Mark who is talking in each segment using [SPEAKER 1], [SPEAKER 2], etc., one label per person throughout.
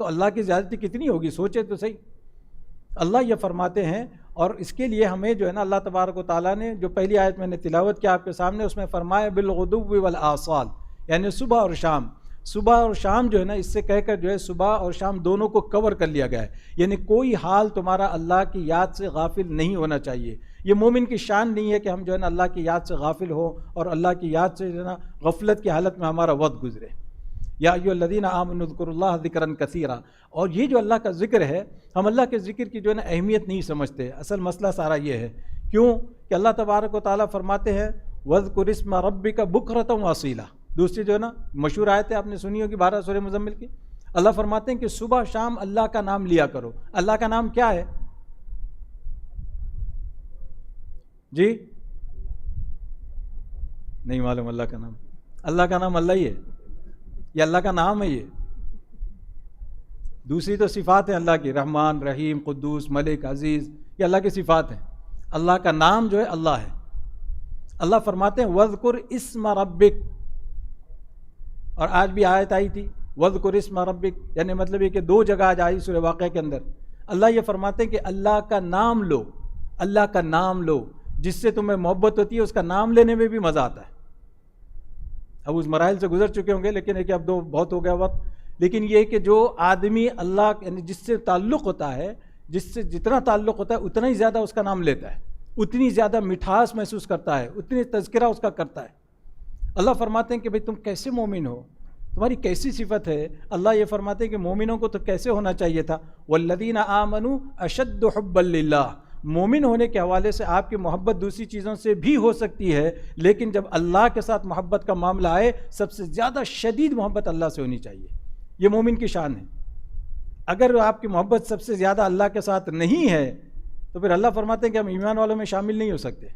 [SPEAKER 1] تو اللہ کی زیادتی کتنی ہوگی، سوچے تو صحیح۔ اللہ یہ فرماتے ہیں، اور اس کے لیے ہمیں جو ہے نا اللہ تبارک و تعالیٰ نے جو پہلی آیت میں نے تلاوت کیا آپ کے سامنے، اس میں فرمایا بالغدو والآصال، یعنی صبح اور شام۔ صبح اور شام جو ہے نا، اس سے کہہ کر جو ہے صبح اور شام دونوں کو کور کر لیا گیا ہے، یعنی کوئی حال تمہارا اللہ کی یاد سے غافل نہیں ہونا چاہیے۔ یہ مومن کی شان نہیں ہے کہ ہم جو ہے نا اللہ کی یاد سے غافل ہو اور اللہ کی یاد سے جو ہے نا غفلت کی حالت میں ہمارا وقت گزرے۔ یا ایھا الذین آمنوا اذکروا اللہ ذکرا کثیرا، اور یہ جو اللہ کا ذکر ہے، ہم اللہ کے ذکر کی جو ہے نا اہمیت نہیں سمجھتے۔ اصل مسئلہ سارا یہ ہے، کیوں کہ اللہ تبارک و تعالیٰ فرماتے ہیں وَاذْكُرِ اسْمَ رَبِّكَ بُكْرَةً وَأَصِيلًا، دوسری جو ہے نا مشہور آیت ہے، آپ نے سنی ہوگی 12 سورہ مزمل کی۔ اللہ فرماتے ہیں کہ صبح شام اللہ کا نام لیا کرو۔ اللہ کا نام کیا ہے جی؟ نہیں معلوم اللہ کا نام؟ اللہ کا نام اللہ ہی ہے، یہ اللہ کا نام ہے۔ یہ دوسری تو صفات ہیں اللہ کی، رحمان، رحیم، قدوس، ملک، عزیز، یہ اللہ کی صفات ہیں۔ اللہ کا نام جو ہے اللہ ہے۔ اللہ فرماتے ہیں وَاذْكُرْ اسْمَ رَبِّكَ، اور آج بھی آیت آئی تھی وَاذْكُرْ اسْمَ رَبِّكَ، یعنی مطلب یہ کہ 2 جگہ آج آئی سورہ واقعہ کے اندر۔ اللہ یہ فرماتے ہیں کہ اللہ کا نام لو، اللہ کا نام لو، جس سے تمہیں محبت ہوتی ہے اس کا نام لینے میں بھی مزہ آتا ہے۔ اب اس مراحل سے گزر چکے ہوں گے، لیکن ایک اب 2 بہت ہو گیا وقت۔ لیکن یہ کہ جو آدمی اللہ یعنی جس سے تعلق ہوتا ہے، جس سے جتنا تعلق ہوتا ہے اتنا ہی زیادہ اس کا نام لیتا ہے، اتنی زیادہ مٹھاس محسوس کرتا ہے، اتنی تذکرہ اس کا کرتا ہے۔ اللہ فرماتے ہیں کہ بھئی تم کیسے مومن ہو، تمہاری کیسی صفت ہے؟ اللہ یہ فرماتے ہیں کہ مومنوں کو تو کیسے ہونا چاہیے تھا، والذین آمنوا اشد حبا للہ، مومن ہونے کے حوالے سے آپ کی محبت دوسری چیزوں سے بھی ہو سکتی ہے، لیکن جب اللہ کے ساتھ محبت کا معاملہ آئے سب سے زیادہ شدید محبت اللہ سے ہونی چاہیے۔ یہ مومن کی شان ہے۔ اگر آپ کی محبت سب سے زیادہ اللہ کے ساتھ نہیں ہے تو پھر اللہ فرماتے ہیں کہ ہم ایمان والوں میں شامل نہیں ہو سکتے۔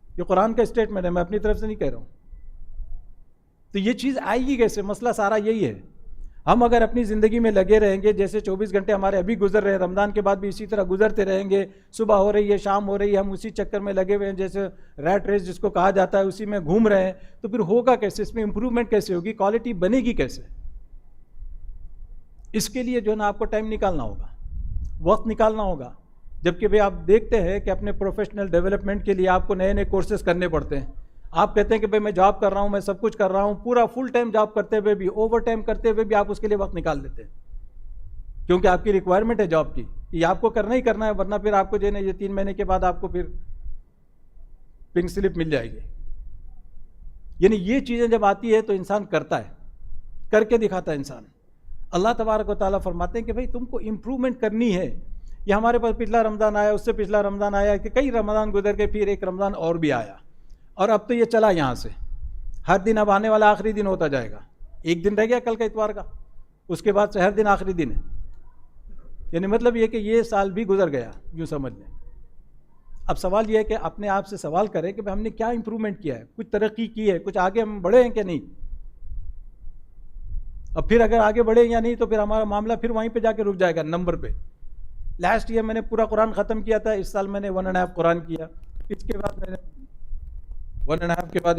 [SPEAKER 1] یہ قرآن کا اسٹیٹمنٹ ہے، میں اپنی طرف سے نہیں کہہ رہا ہوں۔ تو یہ چیز آئے گی کیسے؟ مسئلہ سارا یہی ہے۔ ہم اگر اپنی زندگی میں لگے رہیں گے، جیسے 24 گھنٹے ہمارے ابھی گزر رہے ہیں، رمضان کے بعد بھی اسی طرح گزرتے رہیں گے، صبح ہو رہی ہے، شام ہو رہی ہے، ہم اسی چکر میں لگے ہوئے ہیں، جیسے ریٹ ریس جس کو کہا جاتا ہے، اسی میں گھوم رہے ہیں، تو پھر ہوگا کیسے؟ اس میں امپروومنٹ کیسے ہوگی؟ کوالٹی بنے گی کیسے؟ اس کے لیے جو ہے نا آپ کو ٹائم نکالنا ہوگا، وقت نکالنا ہوگا۔ جبکہ بھئی آپ دیکھتے ہیں کہ اپنے پروفیشنل ڈیولپمنٹ کے لیے آپ کو نئے نئے کورسز کرنے پڑتے ہیں۔ آپ کہتے ہیں کہ بھئی میں جاب کر رہا ہوں، میں سب کچھ کر رہا ہوں، پورا فل ٹائم جاب کرتے ہوئے بھی، اوور ٹائم کرتے ہوئے بھی آپ اس کے لیے وقت نکال دیتے ہیں، کیونکہ آپ کی ریکوائرمنٹ ہے جاب کی، یہ آپ کو کرنا ہی کرنا ہے، ورنہ پھر آپ کو جو ہے نا یہ 3 مہینے کے بعد آپ کو پھر پنک سلپ مل جائے گی۔ یعنی یہ چیزیں جب آتی ہے تو انسان کرتا ہے، کر کے دکھاتا ہے انسان۔ اللہ تبارک و تعالیٰ فرماتے ہیں کہ بھئی تم کو امپرومنٹ کرنی ہے۔ یہ ہمارے پاس پچھلا رمضان آیا، اس سے پچھلا رمضان آیا، کہ کئی رمضان گزر کے پھر ایک رمضان اور بھی آیا، اور اب تو یہ چلا یہاں سے، ہر دن اب آنے والا آخری دن ہوتا جائے گا۔ ایک دن رہ گیا کل کا اتوار کا، اس کے بعد سے ہر دن آخری دن ہے۔ یعنی مطلب یہ کہ یہ سال بھی گزر گیا، یوں سمجھ لیں۔ اب سوال یہ ہے کہ اپنے آپ سے سوال کریں کہ ہم نے کیا امپرومنٹ کیا ہے، کچھ ترقی کی ہے، کچھ آگے ہم بڑھے ہیں کہ نہیں۔ اب پھر اگر آگے بڑھے یا نہیں تو پھر ہمارا معاملہ پھر وہیں پہ جا کے رک جائے گا، نمبر پہ۔ لاسٹ ایئر میں نے پورا قرآن ختم کیا تھا، اس سال میں نے 1.5 قرآن کیا، اس کے بعد میں نے 1.5 کے بعد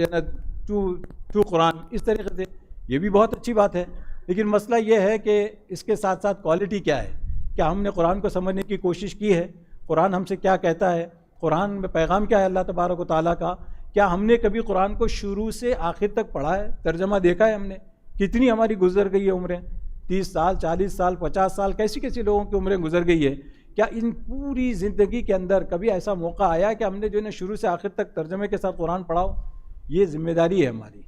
[SPEAKER 1] 2 قرآن، اس طریقے سے۔ یہ بھی بہت اچھی بات ہے، لیکن مسئلہ یہ ہے کہ اس کے ساتھ ساتھ کوالٹی کیا ہے؟ کیا ہم نے قرآن کو سمجھنے کی کوشش کی ہے؟ قرآن ہم سے کیا کہتا ہے؟ قرآن میں پیغام کیا ہے اللہ تبارک و تعالیٰ کا؟ کیا ہم نے کبھی قرآن کو شروع سے آخر تک پڑھا ہے، ترجمہ دیکھا ہے ہم نے؟ کتنی ہماری گزر گئی ہے عمریں، 30 سال، 40 سال، 50 سال، کیسی کیسی لوگوں کی عمریں گزر گئی ہے۔ کیا ان پوری زندگی کے اندر کبھی ایسا موقع آیا کہ ہم نے جو ہے نا شروع سے آخر تک ترجمے کے ساتھ قرآن پڑھا ہو؟ یہ ذمہ داری ہے ہماری۔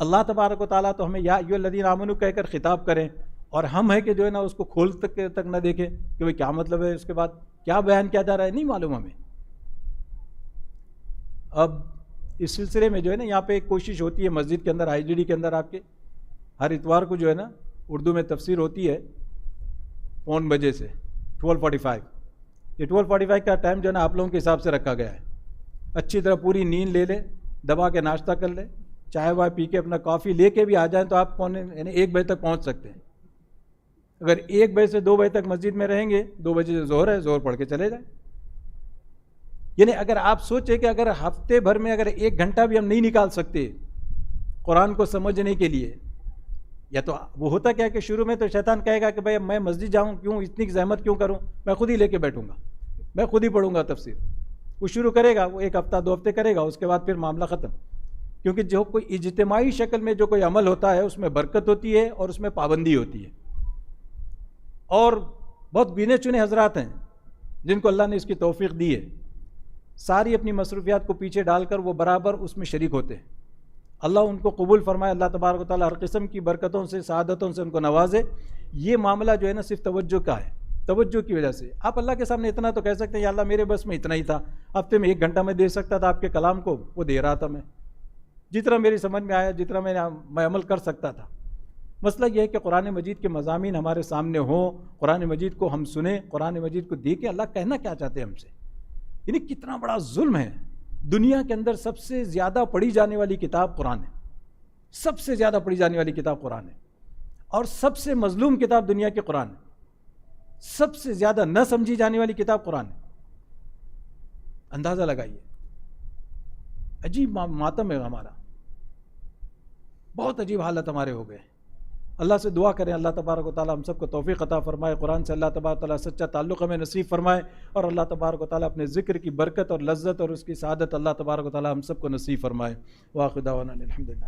[SPEAKER 1] اللہ تبارک و تعالیٰ تو ہمیں یا ایھا الذین آمنوا کہہ کر خطاب کریں، اور ہم ہے کہ جو ہے نا اس کو کھول تک نہ دیکھیں کہ بھئی کیا مطلب ہے، اس کے بعد کیا بیان کیا جا رہا ہے، نہیں معلوم ہمیں۔ اب اس سلسلے میں جو ہے نا یہاں پہ ایک کوشش ہوتی ہے مسجد کے اندر، IGD کے اندر، آپ کے ہر اتوار کو جو ہے نا اردو میں تفسیر ہوتی ہے 1 بجے سے 12:45۔ یہ 12:45 کا ٹائم جو ہے نا آپ لوگوں کے حساب سے رکھا گیا ہے۔ اچھی طرح پوری نیند لے لیں، دبا کے ناشتہ کر لیں، چائے وائے پی کے اپنا کافی لے کے بھی آ جائیں تو آپ یعنی 1 بجے تک پہنچ سکتے ہیں۔ اگر 1 بجے سے 2 بجے تک مسجد میں رہیں گے، 2 بجے سے ظہر ہے، ظہر پڑھ کے چلے جائیں۔ یعنی اگر آپ سوچیں کہ اگر ہفتے بھر میں اگر 1 گھنٹہ بھی ہم نہیں نکال سکتے قرآن کو سمجھنے کے لیے، یا تو وہ ہوتا کیا کہ شروع میں تو شیطان کہے گا کہ بھائی میں مسجد جاؤں کیوں، اتنی زحمت کیوں کروں، میں خود ہی لے کے بیٹھوں گا، میں خود ہی پڑھوں گا تفسیر. وہ شروع کرے گا، وہ 1 ہفتہ 2 ہفتے کرے گا، اس کے بعد پھر معاملہ ختم. کیونکہ جو کوئی اجتماعی شکل میں جو کوئی عمل ہوتا ہے اس میں برکت ہوتی ہے اور اس میں پابندی ہوتی ہے. اور بہت گنے چنے حضرات ہیں جن کو اللہ نے اس کی توفیق دی ہے، ساری اپنی مصروفیات کو پیچھے ڈال کر وہ برابر اس میں شریک ہوتے ہیں. اللہ ان کو قبول فرمائے، اللہ تبارک و تعالیٰ ہر قسم کی برکتوں سے سعادتوں سے ان کو نوازے. یہ معاملہ جو ہے نا صرف توجہ کا ہے، توجہ کی وجہ سے. آپ اللہ کے سامنے اتنا تو کہہ سکتے ہیں یا اللہ میرے بس میں اتنا ہی تھا، ہفتے میں 1 گھنٹہ میں دے سکتا تھا آپ کے کلام کو، وہ دے رہا تھا میں، جتنا میری سمجھ میں آیا، جتنا میں عمل کر سکتا تھا. مسئلہ یہ ہے کہ قرآن مجید کے مضامین ہمارے سامنے ہوں، قرآن مجید کو ہم سنیں، قرآن مجید کو دیکھیں اللہ کہنا کیا چاہتے ہیں ہم سے. یعنی کتنا بڑا ظلم ہے. دنیا کے اندر سب سے زیادہ پڑھی جانے والی کتاب قرآن ہے، سب سے زیادہ پڑھی جانے والی کتاب قرآن ہے، اور سب سے مظلوم کتاب دنیا کے قرآن ہے، سب سے زیادہ نہ سمجھی جانے والی کتاب قرآن ہے. اندازہ لگائیے، عجیب ماتم ہے ہمارا، بہت عجیب حالت ہمارے ہو گئے. اللہ سے دعا کریں اللہ تبارک و تعالیٰ ہم سب کو توفیق عطا فرمائے، قرآن سے اللہ تبارک و تعالیٰ سچا تعلق ہمیں نصیب فرمائے، اور اللہ تبارک و تعالیٰ اپنے ذکر کی برکت اور لذت اور اس کی سعادت اللہ تبارک و تعالیٰ ہم سب کو نصیب فرمائے. وآخر دعوانا الحمدللہ.